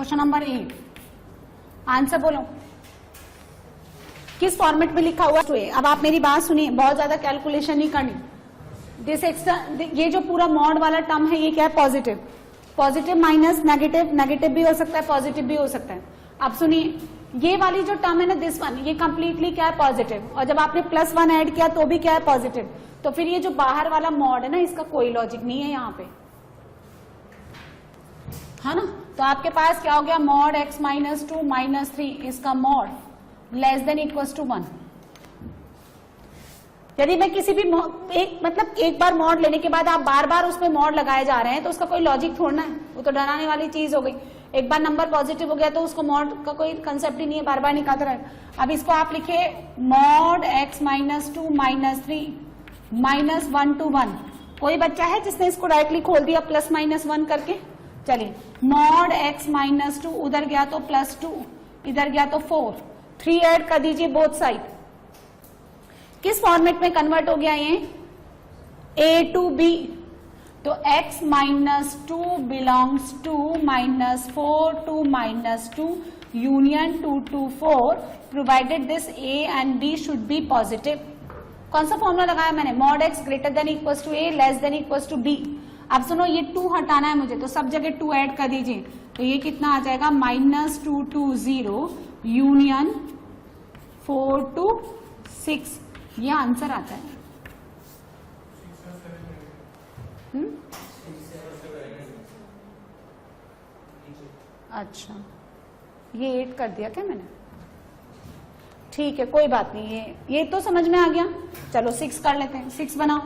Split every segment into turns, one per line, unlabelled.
Question number 8 answer बोलो किस format में लिखा हुआ है। अब आप मेरी बात सुनिए, बहुत ज्यादा कैलकुलेशन नहीं करनी। दिस एक्स्ट्रा, ये जो पूरा मॉड वाला टर्म है ये क्या है, positive. Positive minus negative, negative भी हो सकता है पॉजिटिव भी हो सकता है। अब सुनिए, ये वाली जो टर्म है ना दिस वन, ये कंप्लीटली क्या है, पॉजिटिव। और जब आपने +1 ऐड किया तो भी क्या है, पॉजिटिव। तो फिर ये जो बाहर वाला मॉड है ना, इसका कोई लॉजिक नहीं है यहाँ पे, है ना। तो आपके पास क्या हो गया, मॉड x - 2 - 3, इसका mod less than equals to 1। यदि मैं किसी भी एक बार मॉड लेने के बाद आप बार बार उसमें मॉड लगाए जा रहे हैं तो उसका कोई लॉजिक थोड़ना है, वो तो डराने वाली चीज हो गई। एक बार नंबर पॉजिटिव हो गया तो उसको मॉड का कोई कंसेप्ट ही नहीं है, बार बार निकालते रहे। अब इसको आप लिखे मॉड x - 2 - 3 -1 to 1। कोई बच्चा है जिसने इसको डायरेक्टली खोल दिया +-1 करके। चलिए, मॉड x - 2 उधर गया तो +2, इधर गया तो 4, 3 ऐड कर दीजिए बोथ साइड। किस फॉर्मेट में कन्वर्ट हो गया ये, A to B। तो x - 2 belongs to -4 to -2 union 2 to 4 provided this A and B should be positive. कौन सा फॉर्मूला लगाया मैंने, mod x greater than equals to A less than equals to B। अब सुनो, ये 2 हटाना है मुझे, तो सब जगह 2 ऐड कर दीजिए। तो ये कितना आ जाएगा, -2 to 0 यूनियन 4 to 6, ये आंसर आता है। अच्छा, ये 8 कर दिया क्या मैंने, ठीक है कोई बात नहीं, ये तो समझ में आ गया। चलो 6 कर लेते हैं, 6 बनाओ।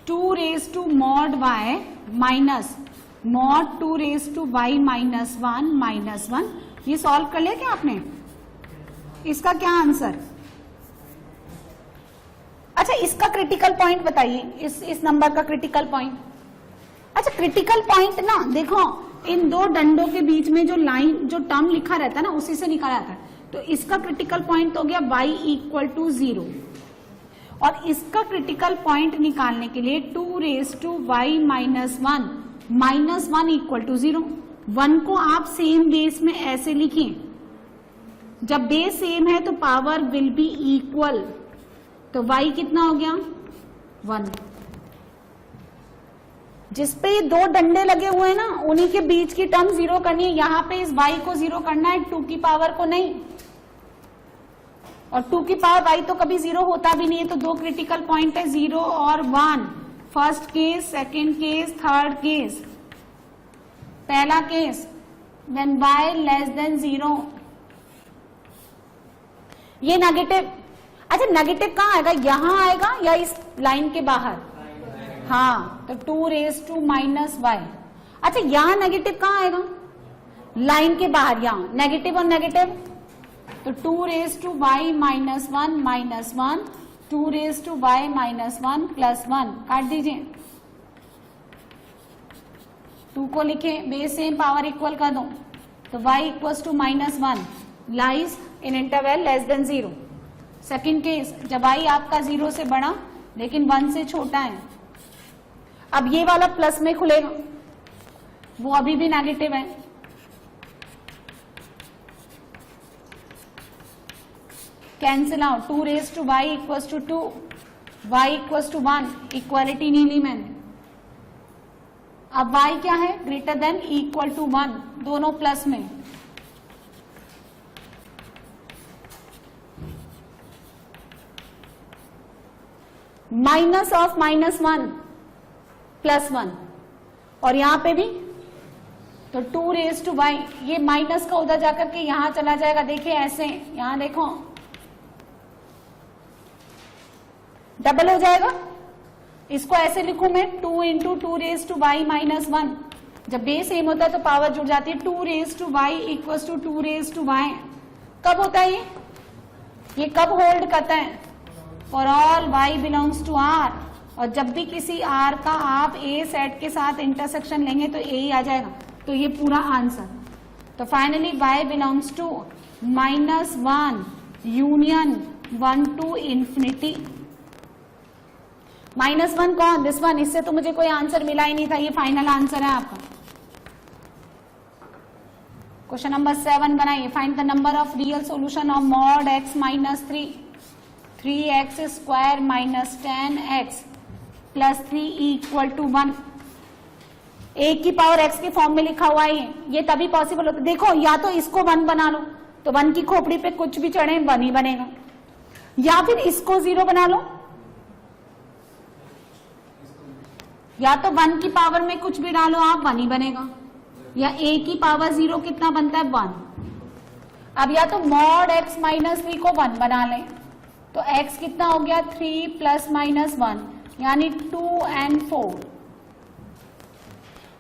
2 raised to mod y minus mod 2 raised to y -1 ये सॉल्व कर लिया क्या आपने, इसका क्या आंसर। अच्छा, इसका क्रिटिकल पॉइंट बताइए, इस नंबर का क्रिटिकल पॉइंट। अच्छा, क्रिटिकल पॉइंट ना देखो, इन दो डंडों के बीच में जो लाइन, जो टर्म लिखा रहता है ना, उसी से निकाला जाता है। तो इसका क्रिटिकल पॉइंट हो गया y = 0, और इसका क्रिटिकल पॉइंट निकालने के लिए 2 raised to y -1 = 0। 1 को आप सेम बेस में ऐसे लिखें, जब बेस सेम है तो पावर विल बी इक्वल। तो y कितना हो गया, 1। जिसपे ये 2 डंडे लगे हुए हैं ना, उन्हीं के बीच की टर्म 0 करनी है। यहां पे इस y को 0 करना है, 2 की पावर को नहीं। और 2 की पावर y तो कभी 0 होता भी नहीं है। तो 2 क्रिटिकल पॉइंट है, 0 और 1। First case, second case, third case. पहला case, when y less than 0, ये नेगेटिव। अच्छा, नेगेटिव कहाँ आएगा, यहां आएगा या इस लाइन के बाहर, हाँ, तो 2 raised to -y। अच्छा, यहां नेगेटिव कहाँ आएगा, लाइन के बाहर, यहां नेगेटिव और नेगेटिव। तो 2 raised to y -1 2 raised to y -1 +1 काट दीजिए। 2 को लिखे, बेस सेम पावर इक्वल कर दो। तो y = -1 lies in interval less than 0। Second case, जब i आपका 0 से बड़ा लेकिन 1 से छोटा है। अब ये वाला प्लस में खुलेगा, वो अभी भी नेगेटिव है। Cancel out, 2 raised to y = 2, y = 1, equality नहीं ली मैंने। अब y क्या है, ग्रेटर देन इक्वल टू 1, दोनों प्लस में। माइनस ऑफ -1 +1, और यहां पे भी तो 2 raised to y, ये माइनस का उधर जाकर के यहां चला जाएगा। देखिए ऐसे, यहां देखो डबल हो जाएगा। इसको ऐसे लिखूं मैं, 2 × 2 raised to y -1। जब बेस सेम होता है तो पावर जुड़ जाती है। 2 raised to y = 2 raised to y। कब होता है ये कब होल्ड करता है, for all y belongs to r। और जब भी किसी r का आप a सेट के साथ इंटरसेक्शन लेंगे तो a ही आ जाएगा। तो ये पूरा आंसर। तो finally y belongs to -1 union 1 to ∞। -1 कौन? This one. इससे तो मुझे कोई आंसर मिला ही नहीं था, ये फाइनल आंसर है आपका। क्वेश्चन नंबर 7 बनाइए। Find the number of real solution of mod x minus 3x square minus 10x plus 3 equal to 1। a की पावर x के फॉर्म में लिखा हुआ है ये तभी पॉसिबल होता है। देखो, या तो इसको 1 बना लो तो 1 की खोपड़ी पे कुछ भी चढ़े 1 ही बनेगा, या फिर इसको 0 बना लो, या तो 1 की पावर में कुछ भी डालो आप 1 ही बनेगा, या a की पावर 0 कितना बनता है 1। अब या तो मॉड x माइनस 3 को 1 बना लें तो x कितना हो गया 3 प्लस माइनस 1 यानी 2 and 4,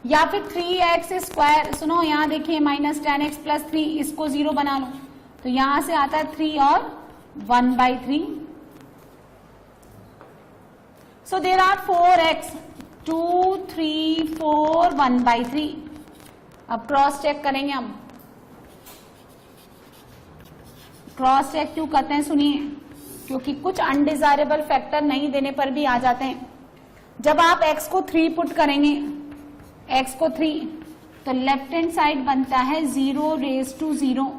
या फिर 3x स्क्वायर, सुनो यहां देखिए माइनस 10x प्लस 3, इसको 0 बना लो तो यहां से आता है 3 और 1/3। So there are 4x 2 3 4 1/3। अब क्रॉस चेक करेंगे हम। क्रॉस चेक क्यों करते हैं सुनिए, क्योंकि कुछ अनडिजायरेबल फैक्टर नहीं देने पर भी आ जाते हैं। जब आप x को 3 पुट करेंगे, x को 3, तो लेफ्ट हैंड साइड बनता है 0⁻⁴।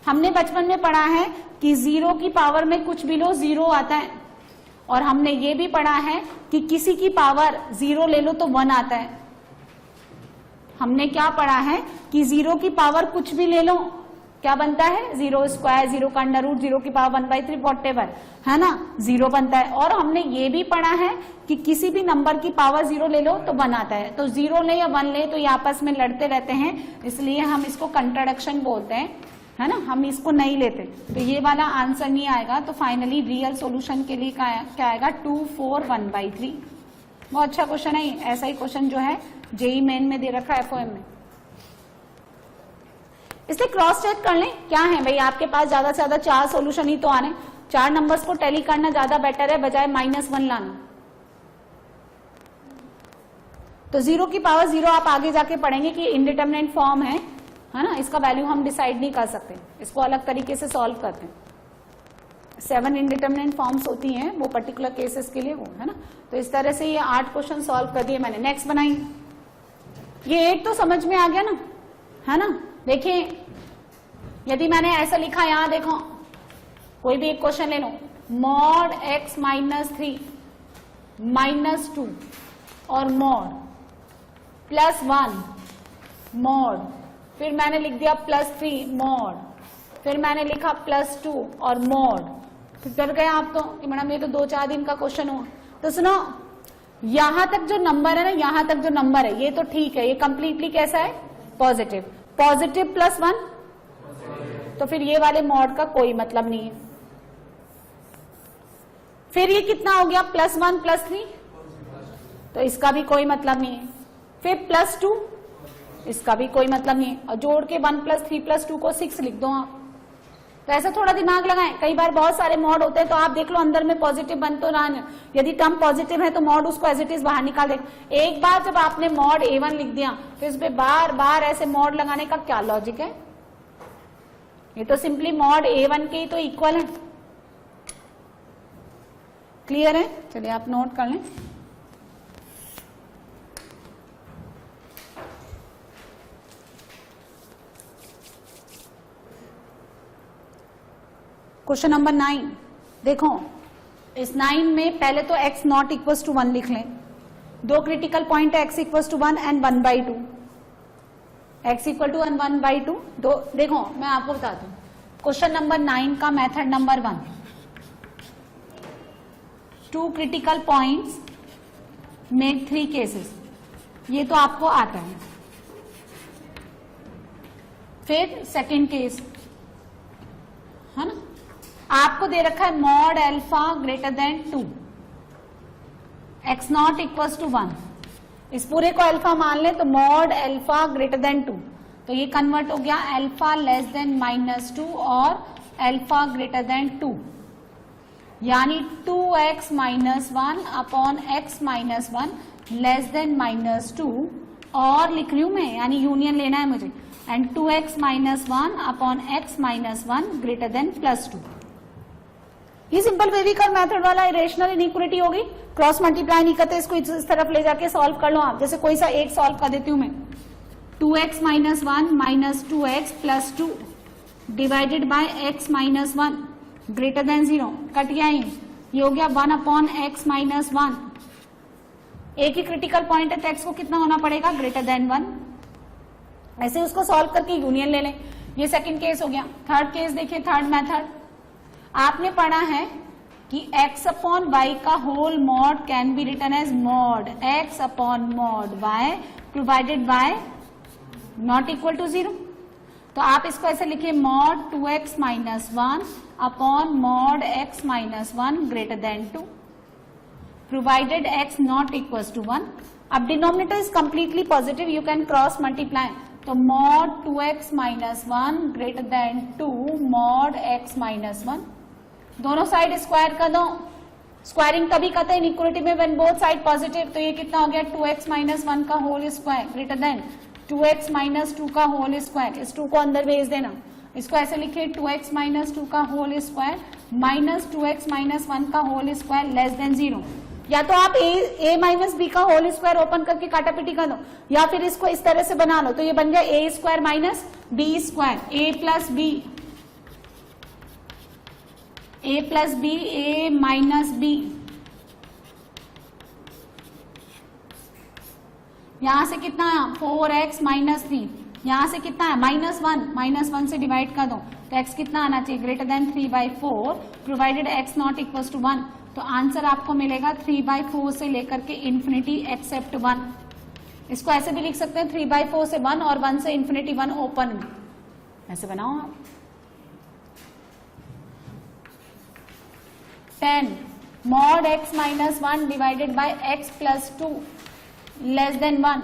हमने बचपन में पढ़ा है कि 0 की पावर में कुछ भी लो 0 आता है, और हमने ये भी पढ़ा है कि किसी की पावर 0 ले लो तो 1 आता है। हमने क्या पढ़ा है कि 0 की पावर कुछ भी ले लो क्या बनता है 0 स्क्वायर, 0 का अंडर रूट, 0 की पावर 1/3 वॉटेवर, है ना, 0 बनता है। और हमने ये भी पढ़ा है कि किसी भी नंबर की पावर 0 ले लो तो 1 आता है। तो 0 ले या 1 ले तो ये आपस में लड़ते रहते हैं, इसलिए हम इसको कंट्राडिक्शन बोलते हैं, है ना, हम इसको नहीं लेते। तो ये वाला आंसर नहीं आएगा। तो फाइनली रियल सॉल्यूशन के लिए क्या आएगा 2 4 1/3। बहुत अच्छा क्वेश्चन है, ऐसा ही क्वेश्चन जो है जेई मेन में दे रखा है FOM में, इसलिए क्रॉस चेक कर लें। क्या है भाई, आपके पास ज्यादा से ज्यादा 4 सॉल्यूशन ही तो आने, 4 नंबर्स को टैली करना ज्यादा बेटर है बजाय -1 लाना। तो 0 की पावर 0 आप आगे जाके पढ़ेंगे कि इनडिटरमिनेट फॉर्म है ना, इसका वैल्यू हम डिसाइड नहीं कर सकते, इसको अलग तरीके से सॉल्व करते हैं। 7 इनडिटरमिनेट फॉर्म्स होती हैं वो पर्टिकुलर केसेस के लिए, वो है ना। तो इस तरह से ये 8 क्वेश्चन सॉल्व कर दिए मैंने। नेक्स्ट बनाई, ये 1 तो समझ में आ गया ना, है ना। देखिए यदि मैंने ऐसा लिखा, यहां देखो कोई भी एक क्वेश्चन ले लो, मॉड x माइनस 3 माइनस 2 और मॉड प्लस 1 मॉड, फिर मैंने लिख दिया +3 मॉड, फिर मैंने लिखा +2 और मॉड। फिर डर गए आप तो कि मैडम ये तो 2-4 दिन का क्वेश्चन हुआ। तो सुनो, यहां तक जो नंबर है ना, यहां तक जो नंबर है ये तो ठीक है, ये कंप्लीटली कैसा है पॉजिटिव, पॉजिटिव +1, तो फिर ये वाले मॉड का कोई मतलब नहीं है। फिर ये कितना हो गया +1 +3, तो इसका भी कोई मतलब नहीं है। फिर +2, इसका भी कोई मतलब नहीं है। और जोड़ के 1 + 3 + 2 को 6 लिख दो आप। तो ऐसा थोड़ा दिमाग लगाएं, कई बार बहुत सारे मॉड होते हैं तो आप देख लो अंदर में पॉजिटिव बन तो रहा है, यदि टर्म पॉजिटिव है तो मॉड उसको एज इट इज बाहर निकाल दे। एक बार जब आपने मॉड A1 लिख दिया तो इस पे बार बार ऐसे मॉड लगाने का क्या लॉजिक है, ये तो सिंपली मॉड A1 के ही तो इक्वल है। क्लियर है, चलिए आप नोट कर लें। क्वेश्चन नंबर 9 देखो, इस 9 में पहले तो x नॉट इक्वल टू 1 लिख लें। 2 क्रिटिकल पॉइंट है, x equal to 1 and 1/2, x equal to 1/2। देखो मैं आपको बताती हूँ क्वेश्चन नंबर 9 का method number 1, 2 critical points make 3 cases, ये तो आपको आता है। फिर सेकेंड केस है ना, आपको दे रखा है mod alpha greater than 2, x not equal to 1, इस पूरे को अल्फा मान ले तो मॉड अल्फा ग्रेटर देन 2, तो ये कन्वर्ट हो गया अल्फा लेस देन -2 और अल्फा ग्रेटर देन 2, यानी 2x - 1 upon x - 1 less then -2, और लिख रही हूं मैं, यानी यूनियन लेना है मुझे, and 2x - 1 upon x - 1 greater than +2। ये सिंपल वेविकर मेथड वाला इरेशनल इनइक्वालिटी होगी, क्रॉस मल्टीप्लाई नहीं करते, इसको इस तरफ ले जाके सॉल्व कर लो आप। जैसे कोई सा एक सॉल्व कर देती हूं मैं, 2x minus 1 minus 2x plus 2 divided by x minus 1 greater than 0, cut गया ये हो गया 1 अपॉन x माइनस 1। एक ही क्रिटिकल पॉइंट है तो x को कितना होना पड़ेगा, ग्रेटर देन 1। ऐसे उसको सॉल्व करके यूनियन ले लें। ये सेकंड केस हो गया। थर्ड केस देखिए, थर्ड मेथड आपने पढ़ा है कि x अपॉन वाई का whole mod can be written as mod x upon mod y provided by not equal to 0। तो आप इसको ऐसे लिखिए, mod 2x minus 1 upon mod x minus 1 greater than 2 provided x not equal to 1। अब denominator is completely positive, you can cross multiply, तो mod 2x minus 1 greater than 2 mod x minus 1। दोनों side square कर दो, squaring तभी करते हैं inequality में when both side positive. तो ये कितना हो गया, 2x माइनस 1 का whole square greater than 2x minus 2 का होल स्क्वायर। इस 2 को अंदर भेज देना, इसको ऐसे लिखिए 2x माइनस 2 का whole square minus 2x minus 1 का होल स्क्वायर लेस देन 0। या तो आप a माइनस बी का होल स्क्वायर ओपन करके काटापीटी कर दो, या फिर इसको इस तरह से बना लो, तो ये बन गया a square minus B square, a plus b a minus b. यहां से कितना है 4x माइनस 3, यहां से कितना है माइनस 1 से डिवाइड कर दो, तो x कितना आना चाहिए, greater than 3/4 provided x not equal to 1। तो आंसर आपको मिलेगा 3/4 से लेकर के इंफिनिटी एक्सेप्ट 1। इसको ऐसे भी लिख सकते हैं 3/4 से 1 और 1 से इंफिनिटी 1 ओपन में, ऐसे बनाओ आप। 10 mod x minus 1 divided by x plus 2 less than 1।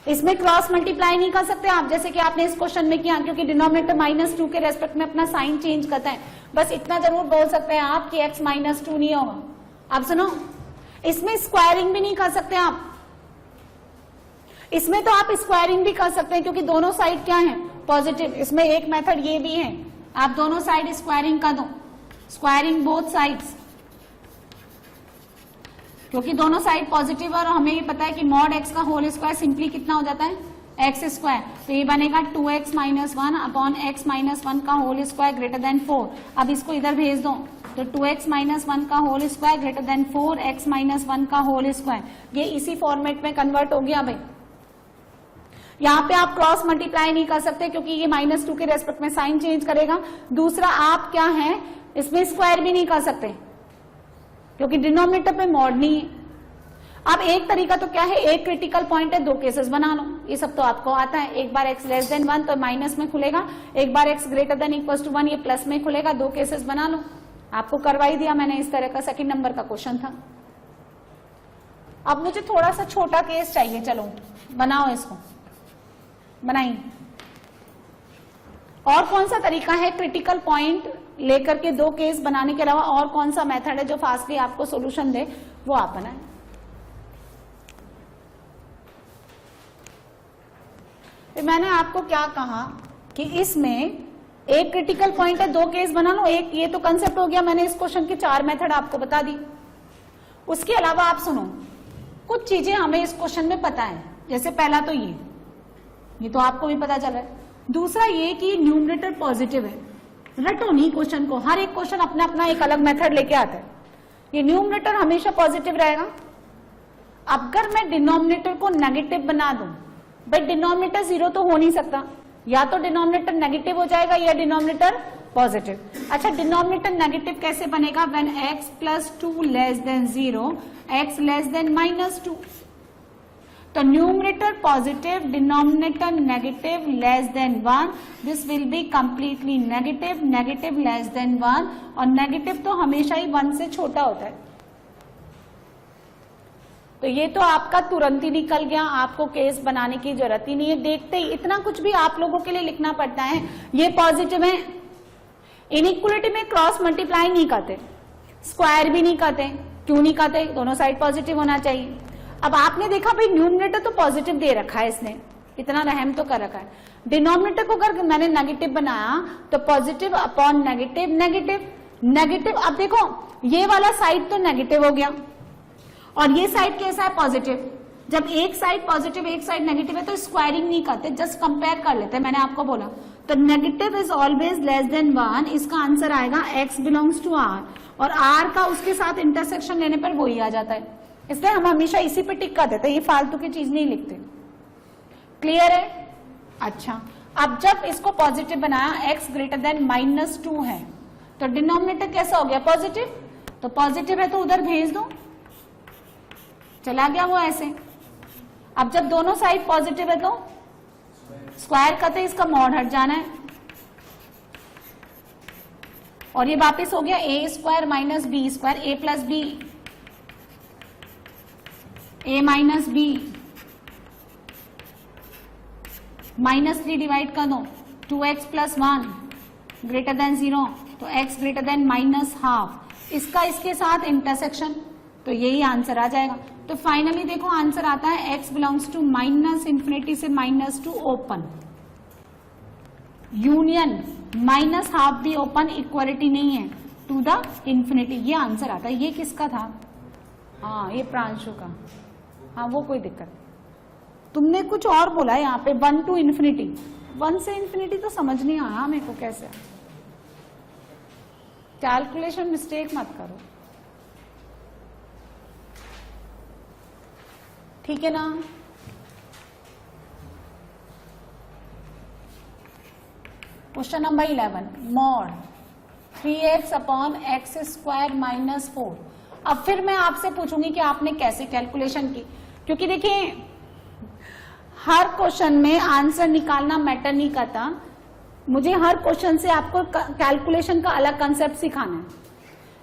इसमें क्रॉस मल्टीप्लाई नहीं कर सकते आप, जैसे कि आपने इस क्वेश्चन में किया, क्योंकि डिनोमिनेटर -2 के रेस्पेक्ट में अपना साइन चेंज करता है। बस इतना जरूर बोल सकते हैं आप कि x -2 नहीं होगा। अब सुनो, इसमें स्क्वायरिंग भी नहीं कर सकते आप, इसमें तो आप स्क्वायरिंग भी कर सकते हैं क्योंकि दोनों साइड क्या है, पॉजिटिव। इसमें एक मेथड ये भी है, आप दोनों साइड स्क्वायरिंग कर दो, स्क्वायरिंग बोथ साइड्स, क्योंकि दोनों साइड पॉजिटिव और हमें ये पता है कि मॉड x का होल स्क्वायर सिंपली कितना हो जाता है, x स्क्वायर। तो ये बनेगा 2x minus 1 upon x minus 1 का होल स्क्वायर ग्रेटर देन 4। अब इसको इधर भेज दो, तो 2x माइनस 1 का whole square greater than 4x minus 1 का होल स्क्वायर। ये इसी फॉर्मेट में कन्वर्ट हो गया भाई। यहाँ पे आप क्रॉस मल्टीप्लाई नहीं कर सकते क्योंकि ये -2 के रेस्पेक्ट में साइन चेंज करेगा। दूसरा आप क्या है, इसमें स्क्वायर भी नहीं कर सकते क्योंकि डिनोमिनेटर पे मॉड नहीं है। अब एक तरीका तो क्या है, एक क्रिटिकल पॉइंट है, 2 केसेस बना लो, ये सब तो आपको आता है। एक बार x लेस देन 1 तो माइनस में खुलेगा, एक बार x greater than equal to 1 ये प्लस में खुलेगा। 2 केसेस बना लो, आपको करवाई दिया मैंने, इस तरह का सेकंड नंबर का क्वेश्चन था। अब मुझे थोड़ा सा छोटा केस चाहिए, चलो बनाओ, इसको बनाइए। और कौन सा तरीका है क्रिटिकल पॉइंट लेकर के 2 केस बनाने के अलावा, और कौन सा मेथड है जो फास्टली आपको सोल्यूशन दे, वो आप बनाएं। तो मैंने आपको क्या कहा कि इसमें एक क्रिटिकल पॉइंट है, 2 केस बना लो। एक ये तो कंसेप्ट हो गया, मैंने इस क्वेश्चन की 4 मेथड आपको बता दी। उसके अलावा आप सुनो, कुछ चीजें हमें इस क्वेश्चन में पता है। जैसे पहला तो ये तो आपको भी पता चला है। दूसरा ये कि न्यूमरेटर पॉजिटिव है, रटो नहीं क्वेश्चन को, हर एक क्वेश्चन अपना अपना एक अलग मेथड लेके आता है। ये न्यूमरेटर हमेशा पॉजिटिव रहेगा। अगर मैं डिनोमिनेटर को नेगेटिव बना दूं, भाई डिनोमिनेटर 0 तो हो नहीं सकता, या तो डिनोमिनेटर नेगेटिव हो जाएगा या डिनोमिनेटर पॉजिटिव। अच्छा, डिनोमिनेटर नेगेटिव कैसे बनेगा, when x plus 2 less than 0, x less than -2। तो numerator positive, denominator negative less than 1, this will be completely negative, negative less than 1, और नेगेटिव तो हमेशा ही 1 से छोटा होता है। तो ये तो आपका तुरंत ही निकल गया, आपको केस बनाने की जरूरत ही नहीं है। देखते ही इतना कुछ भी आप लोगों के लिए लिखना पड़ता है। ये पॉजिटिव है, इनइक्वालिटी में क्रॉस मल्टीप्लाई नहीं करते, स्क्वायर भी नहीं करते। क्यों नहीं करते, दोनों साइड पॉजिटिव होना चाहिए। अब आपने देखा भाई न्यूमरेटर तो पॉजिटिव दे रखा है, इसने इतना रहम तो कर रखा है। डिनोमिनेटर को अगर मैंने नेगेटिव बनाया तो positive upon negative negative, negative, अब देखो ये वाला साइड तो नेगेटिव हो गया और ये साइड कैसा है, पॉजिटिव। जब एक साइड पॉजिटिव एक साइड नेगेटिव है तो स्क्वायरिंग नहीं करते, जस्ट कंपेयर कर लेते हैं, मैंने आपको बोला। तो negative is always less than 1, इसका आंसर आएगा x बिलोंग्स टू r, और r का उसके साथ इंटरसेक्शन लेने पर वही आ जाता है, इसलिए हम हमेशा इसी पे टिक कर देते हैं, ये फालतू की चीज नहीं लिखते। क्लियर है? अच्छा, अब जब इसको पॉजिटिव बनाया, x ग्रेटर देन -2 है, तो डिनोमिनेटर कैसा हो गया, पॉजिटिव। तो पॉजिटिव है तो उधर भेज दो, चला गया वो ऐसे। अब जब दोनों साइड पॉजिटिव है तो स्क्वायर करते इसका मॉड हट जाना है, और ये वापिस हो गया a square minus B square, a plus b, a minus b, -3 divide कर दो, 2x प्लस 1 ग्रेटर देन 0, तो x ग्रेटर देन -12, इसका इसके साथ इंटरसेक्शन, तो यही आंसर आ जाएगा। तो फाइनली देखो आंसर आता है x बिलोंग्स टू -∞ से -2 ओपन, यूनियन -12 भी ओपन, इक्वलिटी नहीं है, टू द इंफिनिटी, ये आंसर आता है। ये किसका था? हाँ, ये प्रांशु का। हाँ, वो कोई दिक्कत, तुमने कुछ और बोला यहाँ पे 1 to ∞, 1 से ∞ तो समझ नहीं आया मेरे को कैसे। कैलकुलेशन मिस्टेक मत करो, ठीक है ना? Question number 11, mod 3x upon x square -4। अब फिर मैं आपसे पूछूंगी कि आपने कैसे कैलकुलेशन की, क्योंकि देखिए हर क्वेश्चन में आंसर निकालना मैटर नहीं करता, मुझे हर क्वेश्चन से आपको कैलकुलेशन का अलग कंसेप्ट सिखाना है।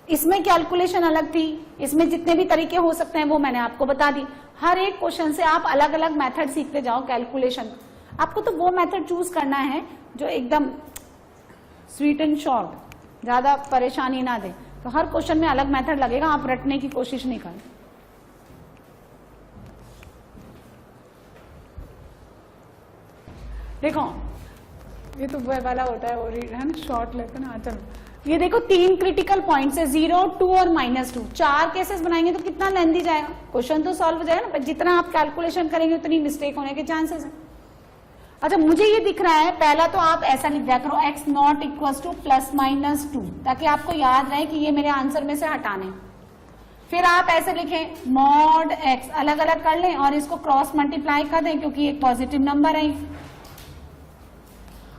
इसमें कैलकुलेशन अलग थी, इसमें जितने भी तरीके हो सकते हैं वो मैंने आपको बता दी। हर एक क्वेश्चन से आप अलग अलग मेथड सीखते जाओ कैलकुलेशन। आपको तो वो मेथड चूज करना है जो एकदम स्वीट एंड शॉर्ट, ज्यादा परेशानी ना दे। तो हर क्वेश्चन में अलग मेथड लगेगा, आप रटने की कोशिश नहीं करें। देखो ये तो वो वाला होता है, और है ना शॉर्ट लेते ना। चलो ये देखो 3 क्रिटिकल पॉइंट्स है, 0, 2 और -2। 4 केसेस बनाएंगे तो कितना लेंथी जाएगा, क्वेश्चन तो सॉल्व हो जाएगा ना। जितना आप कैलकुलेशन करेंगे उतनी मिस्टेक होने के चांसेस है। अच्छा, मुझे ये दिख रहा है, पहला तो आप ऐसा लिख दिया करो x नॉट इक्वल टू +-2, ताकि आपको याद रहे कि ये मेरे आंसर में से हटाने। फिर आप ऐसे लिखें मॉड x, अलग अलग कर लें और इसको क्रॉस मल्टीप्लाई कर दें क्योंकि एक पॉजिटिव नंबर है।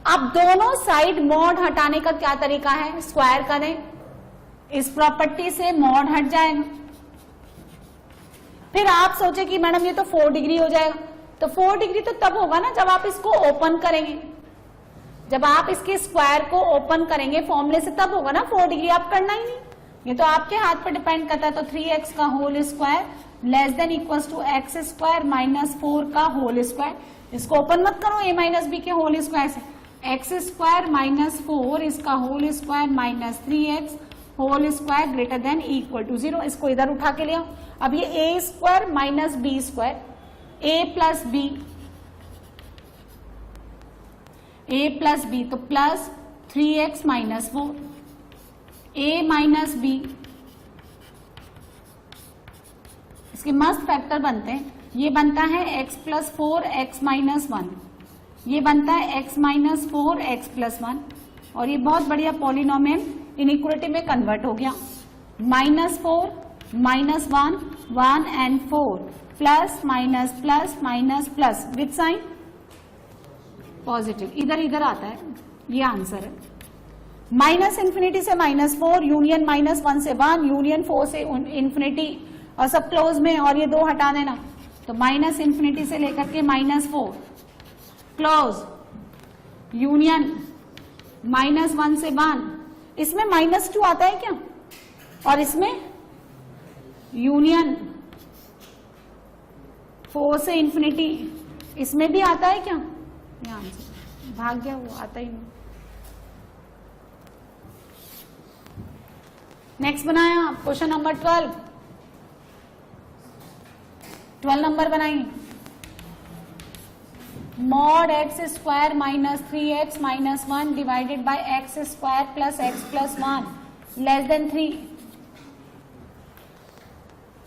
अब दोनों साइड मॉड हटाने का क्या तरीका है, स्क्वायर करें, इस प्रॉपर्टी से मॉड हट जाएगा। फिर आप सोचे कि मैडम ये तो 4 डिग्री हो जाएगा, तो 4 डिग्री तो तब होगा ना जब आप इसको ओपन करेंगे। जब आप इसके स्क्वायर को ओपन करेंगे फॉर्मूले से तब होगा ना 4 डिग्री, आप करना ही नहीं, ये तो आपके हाथ पर डिपेंड करता है। तो 3x का whole square less than equal to x square -4 का होल स्क्वायर, इसको ओपन मत करो a-b के होल स्क्वायर से, x स्क्वायर -4 इसका whole square -3x whole square greater than equal to 0। इसको इधर उठा के ले आओ। अब ये a square minus B square, a plus B तो plus 3x -4, a minus B, इसके मस्त फैक्टर बनते हैं। ये बनता है x प्लस 4 x माइनस 1, ये बनता है x माइनस 4 x प्लस 1, और ये बहुत बढ़िया पॉलिनोमियल इनइक्वालिटी में कन्वर्ट हो गया। -4 -1 1 and 4 plus minus plus minus plus with sign positive, इधर इधर आता है, ये आंसर है। -∞ से -4 यूनियन -1 से 1 यूनियन 4 से इन्फिनिटी और सब क्लोज में, और ये 2 हटा देना तो -∞ से लेकर के -4 क्लोज यूनियन -1 से 1, इसमें -2 आता है क्या, और इसमें यूनियन 4 से इन्फिनिटी, इसमें भी आता है क्या, यहां से भाग गया वो, आता ही नहीं। नेक्स्ट बनाया क्वेश्चन नंबर 12 नंबर बनाइए। Mod x square -3x -1 divided by x square plus x plus 1 less than 3,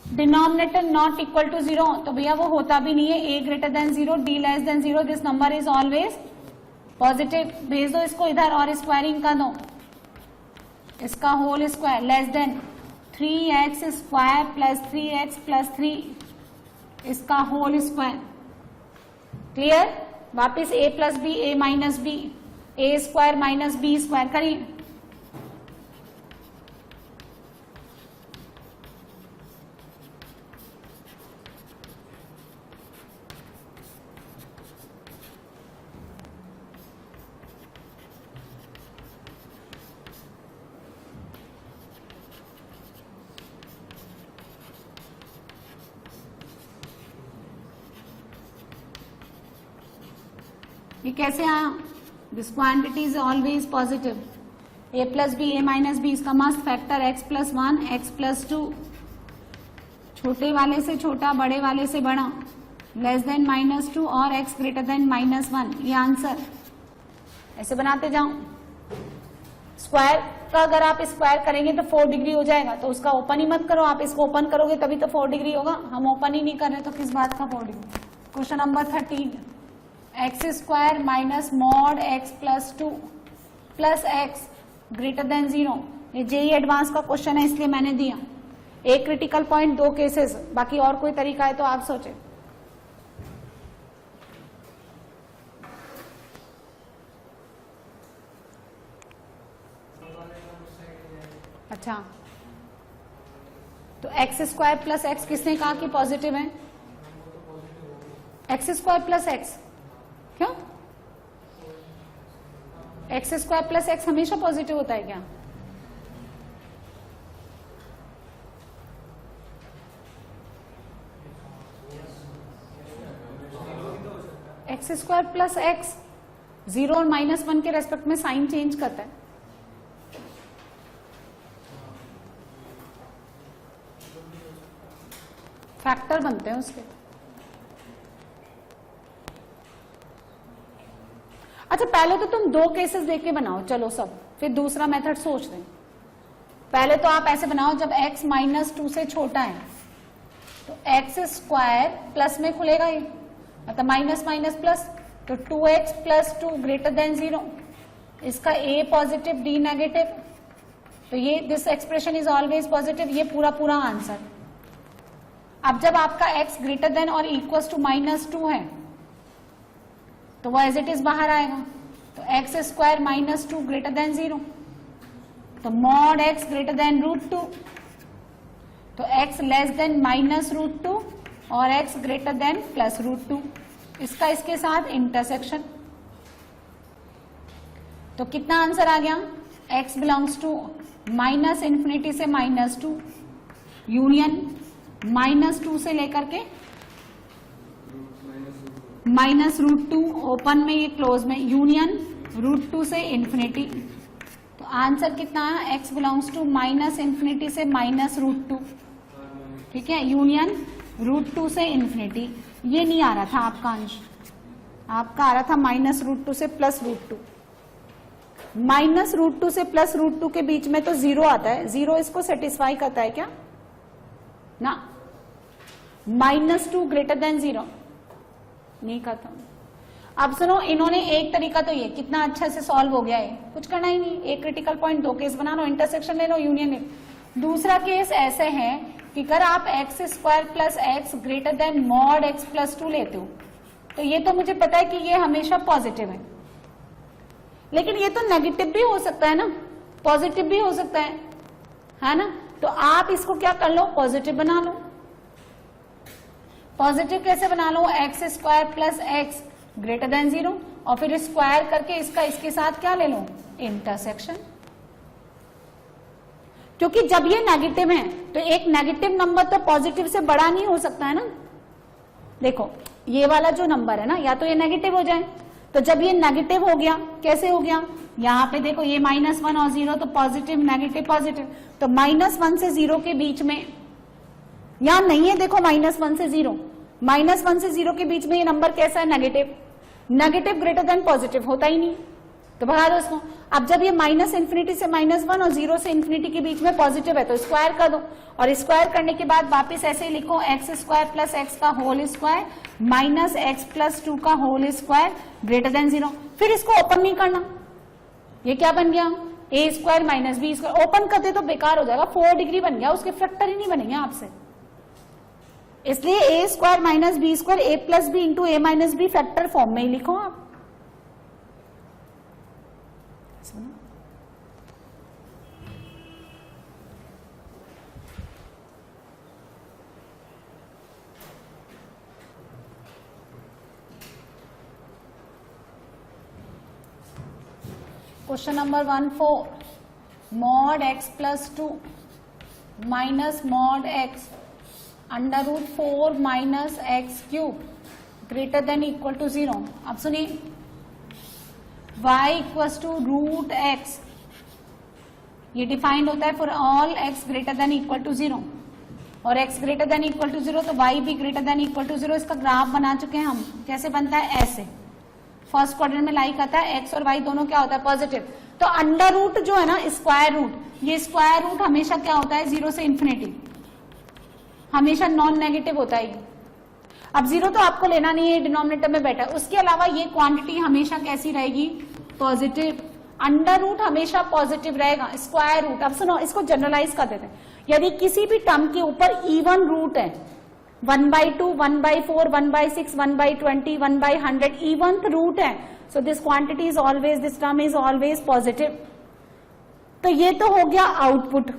denominator not equal to 0, तो भैया वो होता भी नहीं है, a greater than 0, d less than 0, this number is always positive. भेज दो इसको इधर और स्क्वायरिंग कर दो, इसका whole square less than 3x square plus 3x plus 3, इसका होल स्क्वायर। क्लियर? वापिस a plus b, a minus b, a square minus B square करिए। ये कैसे आया? This quantity is always positive. a plus b, a minus b, इसका मस्त factor x plus 1, x plus 2, छोटे वाले से छोटा, बड़े वाले से बड़ा, लेस देन -2 और x ग्रेटर देन -1, ये आंसर। ऐसे बनाते जाओ। स्क्वायर का अगर आप स्क्वायर करेंगे तो 4 डिग्री हो जाएगा, तो उसका ओपन ही मत करो, आप इसको ओपन करोगे तभी तो 4 डिग्री होगा। हम ओपन ही नहीं कर रहे तो किस बात का 4 degree. Question number 13, x square minus mod x plus 2 plus x greater than 0, ये जेई एडवांस का क्वेश्चन है इसलिए मैंने दिया। एक क्रिटिकल पॉइंट, 2 केसेस, बाकी और कोई तरीका है तो आप सोचे। अच्छा, तो एक्स स्क्वायर प्लस एक्स किसने कहा कि पॉजिटिव है? एक्स स्क्वायर प्लस एक्स, क्यों? एक्स स्क्वायर प्लस एक्स हमेशा पॉजिटिव होता है क्या? एक्स स्क्वायर प्लस एक्स 0 और -1 के रेस्पेक्ट में साइन चेंज करता है। फैक्टर बनते हैं उसके। अच्छा, पहले तो तुम 2 केसेस देख के बनाओ, चलो सब, फिर दूसरा मेथड सोच दें। पहले तो आप ऐसे बनाओ, जब x -2 से छोटा है तो एक्स स्क्वायर प्लस में खुलेगा, ये मतलब माइनस माइनस प्लस, तो 2x प्लस 2 ग्रेटर देन 0, इसका a पॉजिटिव d नेगेटिव, तो ये this expression is always positive, ये पूरा पूरा आंसर। अब जब आपका x ग्रेटर देन और इक्वल टू -2 है तो वो एज इट इज बाहर आएगा, तो एक्स स्क्वायर -2 ग्रेटर देन 0, तो मॉड x ग्रेटर देन √2, तो x लेस देन -√2 और x ग्रेटर देन +√2, इसका इसके साथ इंटरसेक्शन। तो कितना आंसर आ गया? x बिलोंग्स टू -∞ से -2 यूनियन -2 से लेकर के -√2, ओपन में ये क्लोज में, यूनियन √2 से इन्फिनिटी। तो आंसर कितना आया? x बिलोंग्स टू -∞ से -√2, ठीक है, यूनियन √2 से इन्फिनिटी। ये नहीं आ रहा था आपका अंश, आपका आ रहा था -√2 से +√2। -√2 से +√2 के बीच में तो 0 आता है, 0 इसको सेटिस्फाई करता है क्या? ना, -2 ग्रेटर देन 0 नहीं करता। अब सुनो, इन्होंने एक तरीका तो ये कितना अच्छा से सॉल्व हो गया है, कुछ करना ही नहीं, एक क्रिटिकल पॉइंट 2 केस बना लो, इंटरसेक्शन ले लो, यूनियन ले लो। दूसरा केस ऐसे है कि अगर आप x square plus x greater then mod x plus 2 लेते हो, तो ये तो मुझे पता है कि ये हमेशा पॉजिटिव है, लेकिन ये तो नेगेटिव भी हो सकता है ना, पॉजिटिव भी हो सकता है ना? तो आप इसको क्या कर लो, पॉजिटिव बना लो। पॉजिटिव कैसे बना लो? X square plus x greater than 0, और फिर स्क्वायर करके इसका इसके साथ क्या ले लो, इंटरसेक्शन। क्योंकि जब ये नेगेटिव है तो एक नेगेटिव नंबर तो पॉजिटिव से बड़ा नहीं हो सकता है ना। देखो ये वाला जो नंबर है ना, या तो ये नेगेटिव हो जाए, तो जब ये नेगेटिव हो गया, कैसे हो गया? यहाँ पे देखो ये -1 और 0, तो पॉजिटिव नेगेटिव पॉजिटिव, तो -1 से 0 के बीच में, यहां नहीं है देखो -1 से 0, -1 से 0 के बीच में ये नंबर कैसा है? Negative. Negative greater than positive होता ही नहीं, तो भगा दो इसको। अब जब ये माइनस इन्फिनिटी से -1 और 0 से इन्फिनिटी के बीच में पॉजिटिव है तो स्क्वायर कर दो, और स्क्वायर करने के बाद वापस ऐसे ही लिखो x² + x का होल स्क्वायर माइनस x + 2 का होल स्क्वायर ग्रेटर देन 0। फिर इसको ओपन नहीं करना, ये क्या बन गया a² - b²। ओपन करते तो बेकार हो जाएगा, 4 डिग्री बन गया, उसके फैक्टर ही नहीं बनेंगे आपसे, इसलिए a² - b² a + b × a - b factor form में ही लिखो आप। Question number 14, mod x + 2 minus mod x √4 - x³ greater than equal to 0। अब सुनिए, y = √x, ये डिफाइंड होता है for all x greater than equal to 0, और x greater than equal to 0 तो y भी ग्रेटर देन इक्वल टू 0। इसका graph बना चुके हैं हम, कैसे बनता है ऐसे, फर्स्ट क्वाड्रेंट में लाई करता है, x और y दोनों क्या होता है पॉजिटिव। तो अंडर रूट जो है ना स्क्वायर रूट, ये स्क्वायर रूट हमेशा क्या होता है 0 से इन्फिनिटी, हमेशा नॉन नेगेटिव होता है। अब 0 तो आपको लेना नहीं है, डिनोमिनेटर में बैठा है, उसके अलावा ये क्वांटिटी हमेशा कैसी रहेगी पॉजिटिव। अंडर रूट हमेशा पॉजिटिव रहेगा, स्क्वायर रूट। अब सुनो, इसको जनरलाइज कर देते हैं। यदि किसी भी टर्म के ऊपर इवन रूट है 1/2, 1/4, 1/6, 1/20, 1/100 इवंथ रूट है, so this quantity is always, this term is always positive. तो ये तो हो गया आउटपुट,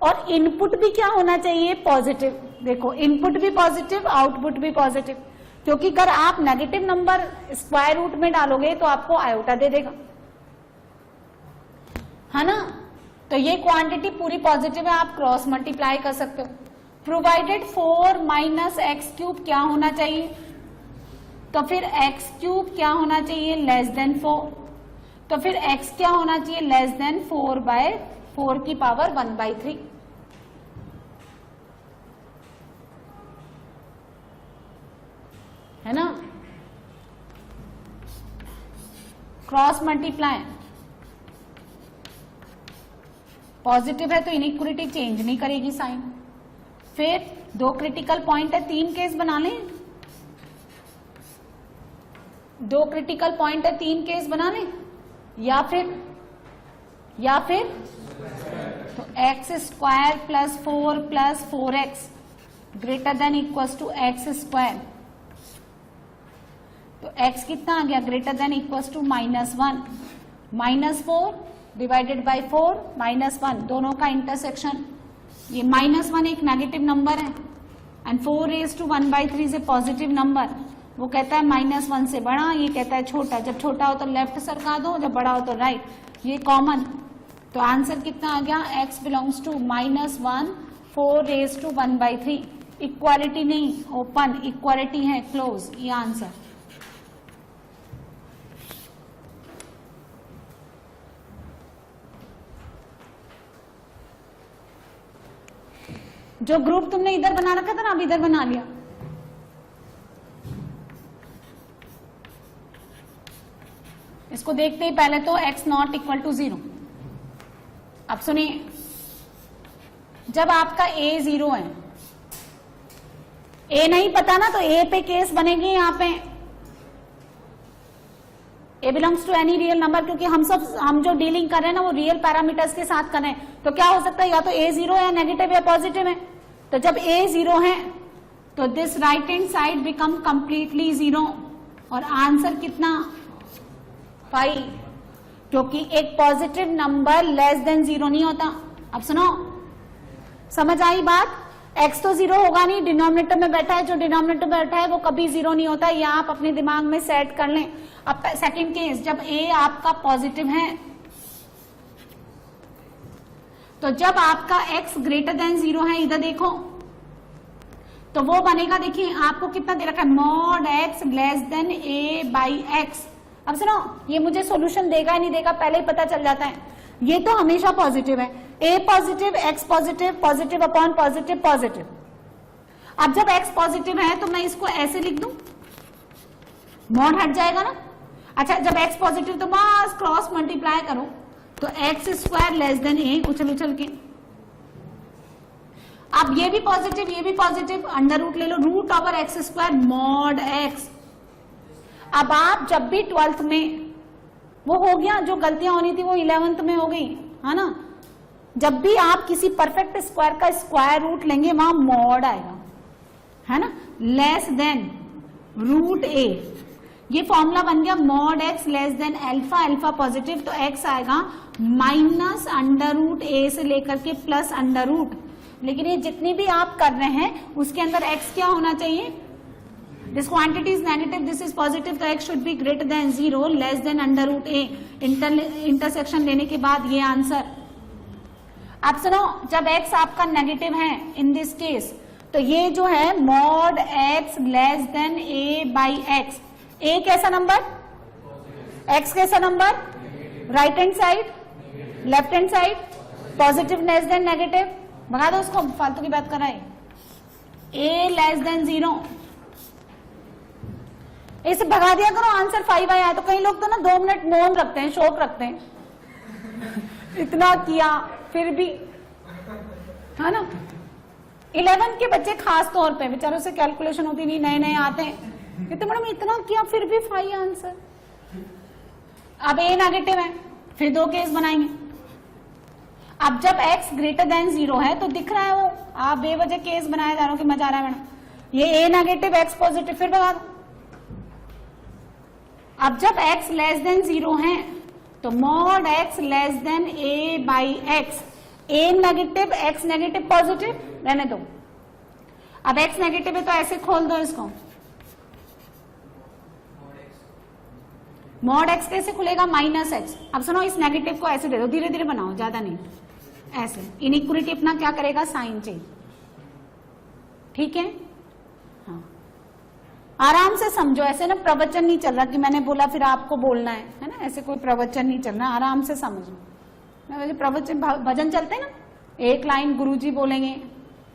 और इनपुट भी क्या होना चाहिए पॉजिटिव। देखो इनपुट भी पॉजिटिव, आउटपुट भी पॉजिटिव, क्योंकि अगर आप नेगेटिव नंबर स्क्वायर रूट में डालोगे तो आपको आयोटा दे देगा, है ना। तो ये क्वांटिटी पूरी पॉजिटिव है, आप क्रॉस मल्टीप्लाई कर सकते हो। प्रोवाइडेड 4 - x³ क्या होना चाहिए, तो फिर x³ क्या होना चाहिए लेस देन 4, तो फिर x क्या होना चाहिए लेस देन 4/4 की पावर 1/3। है ना, क्रॉस मल्टीप्लाई, पॉजिटिव है तो इनइक्वलिटी चेंज नहीं करेगी साइन। फिर 2 क्रिटिकल पॉइंट है, 3 केस बना लें, 2 क्रिटिकल पॉइंट है, 3 केस बना लें, या फिर तो x² + 4 + 4x greater than equals to x²। तो x कितना आ गया greater than equals to -1, -4 divided by 4 -1, दोनों का इंटरसेक्शन। ये -1 एक नेगेटिव नंबर है एंड 4⁻1/3 से पॉजिटिव नंबर। वो कहता है -1 से बड़ा, ये कहता है छोटा। जब छोटा हो तो लेफ्ट सरका दो, जब बड़ा हो तो राइट, ये कॉमन। तो आंसर कितना आ गया, x बिलोंग्स टू -1 4⁻1/3। इक्वालिटी नहीं ओपन, इक्वालिटी है क्लोज, ये आंसर। जो ग्रुप तुमने इधर बना रखा था ना, अब इधर बना लिया। इसको देखते ही पहले तो x0 = 0। अब सुनिए, जब आपका a 0 है, a नहीं पता ना, तो a पे केस बनेगी यहाँ पे a belongs to any real number, क्योंकि हम जो डीलिंग कर रहे हैं ना वो रियल पैरामीटर्स के साथ कर रहे हैं। तो क्या हो सकता है, या तो a 0 है, नेगेटिव या पॉजिटिव है। तो जब a 0 है तो this right hand side become completely 0, और आंसर कितना 5, क्योंकि एक पॉजिटिव नंबर लेस देन 0 नहीं होता। अब सुनो, समझ आई बात। x तो 0 होगा नहीं, डिनोमिनेटर में बैठा है, जो डिनोमिनेटर में बैठा है वो कभी 0 नहीं होता। ये आप अपने दिमाग में सेट कर लें। अब सेकंड केस, जब a आपका पॉजिटिव है, तो जब आपका x ग्रेटर देन 0 है, इधर देखो, तो वो बनेगा, देखिए आपको कितना दे रखा है, mod x less than a/x। अब सुनो, ये मुझे सॉल्यूशन देगा नहीं देगा पहले ही पता चल जाता है। ये तो हमेशा पॉजिटिव है, a positive, x positive, positive upon positive, positive. अब जब x पॉजिटिव है तो मैं इसको ऐसे लिख दूं, मॉड हट जाएगा ना। अच्छा, जब x पॉजिटिव तो बस क्रॉस मल्टीप्लाई करो, तो एक्स स्क्वायर लेस देन ए, उछल उछल के। अब ये भी पॉजिटिव, अंडर रूट ले लो, root over x square mod x. अब आप जब भी 12th में, वो हो गया, जो गलतियां होनी थी वो 11th में हो गई, है ना। जब भी आप किसी परफेक्ट स्क्वायर का स्क्वायर रूट लेंगे वहां मॉड आएगा, है ना, लेस देन रूट ए। ये फॉर्मूला बन गया mod x less then alpha, alpha positive, तो एक्स आएगा माइनस अंडर रूट ए से लेकर के प्लस अंडर रूट। लेकिन ये जितनी भी आप कर रहे हैं उसके अंदर एक्स क्या होना चाहिए, this quantity is negative, this is positive, तो x should be greater than 0 less than under root A. Intersection लेने के बाद ये आंसर। आप सुनो, जब एक्स आपका नेगेटिव है इन दिस केस, तो ये जो है mod x less than A by x. A कैसा नंबर, एक्स कैसा नंबर, right hand side, left hand side, positive less than negative, भगा दो उसको, फालतू की बात कर रहा है। ए लेस देन 0, इसे भगा दिया करो, आंसर 5 आया। तो कई लोग तो ना 2 मिनट मौन रखते हैं, शौक रखते हैं, इतना किया फिर भी, है ना। 11 के बच्चे खास तौर पे, बेचारों से कैलकुलेशन होती नहीं, नए नए आते हैं, तो मैडम इतना किया फिर भी 5 आंसर। अब ए नेगेटिव है, फिर 2 केस बनाएंगे। अब जब x ग्रेटर देन 0 है तो दिख रहा है वो, आप बेवजह केस बनाए जा रहे हो कि मजा आ रहा है मैडम। ये a नेगेटिव x पॉजिटिव, फिर बता दो। अब जब x लेस देन 0 है तो mod x less than a by x, a negative x negative positive, रहने दो। अब x नेगेटिव है तो ऐसे खोल दो इसको, मॉड x कैसे खुलेगा, माइनस x। अब सुनो, इस नेगेटिव को ऐसे दे दो, धीरे धीरे बनाओ, ज्यादा नहीं, ऐसे। इनइक्वालिटी अपना क्या करेगा, साइन चेंज, ठीक है। हाँ, आराम से समझो, ऐसे ना प्रवचन नहीं चल रहा कि मैंने बोला फिर आपको बोलना है ना, ऐसे कोई प्रवचन नहीं चल रहा, आराम से समझो। प्रवचन भजन चलते हैं ना, एक लाइन गुरुजी बोलेंगे,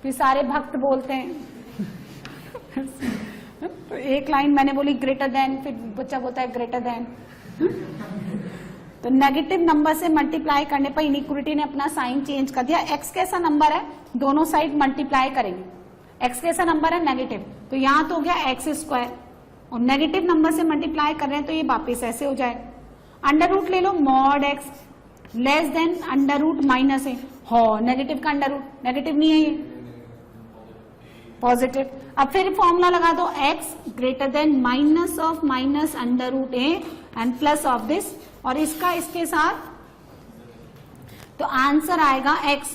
फिर सारे भक्त बोलते हैं तो एक लाइन मैंने बोली ग्रेटर देन, फिर बच्चा बोलता है ग्रेटर देन। तो नेगेटिव नंबर से मल्टीप्लाई करने पर इनइक्वालिटी ने अपना साइन चेंज कर दिया। एक्स कैसा नंबर है, दोनों साइड मल्टीप्लाई करेंगे, एक्स कैसा नंबर है, नेगेटिव, तो यहां तो हो गया एक्स स्क्वायर, और नेगेटिव नंबर से मल्टीप्लाई कर रहे हैं तो ये वापिस ऐसे हो जाएगा। अंडर रूट ले लो, mod x less than under root minus है, हो नेगेटिव का अंडर रूट, नेगेटिव नहीं है ये, पॉजिटिव। अब फिर फॉर्मूला लगा दो, x greater than minus of minus under root a and plus of this, और इसका इसके साथ, तो आंसर आएगा x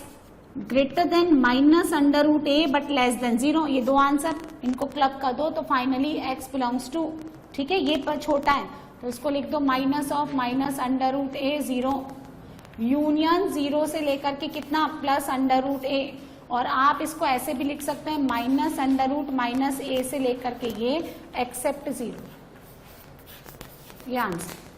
greater than minus under root a but less than 0। ये 2 आंसर, इनको क्लब कर दो तो फाइनली x बिलोंग्स टू, ठीक है, ये पर छोटा है तो इसको लिख दो minus of minus under root a 0, union 0 से लेकर के कितना, प्लस अंडर रूट ए। और आप इसको ऐसे भी लिख सकते हैं, माइनस अंडर रूट माइनस ए से लेकर के ये एक्सेप्ट 0, ये आंसर।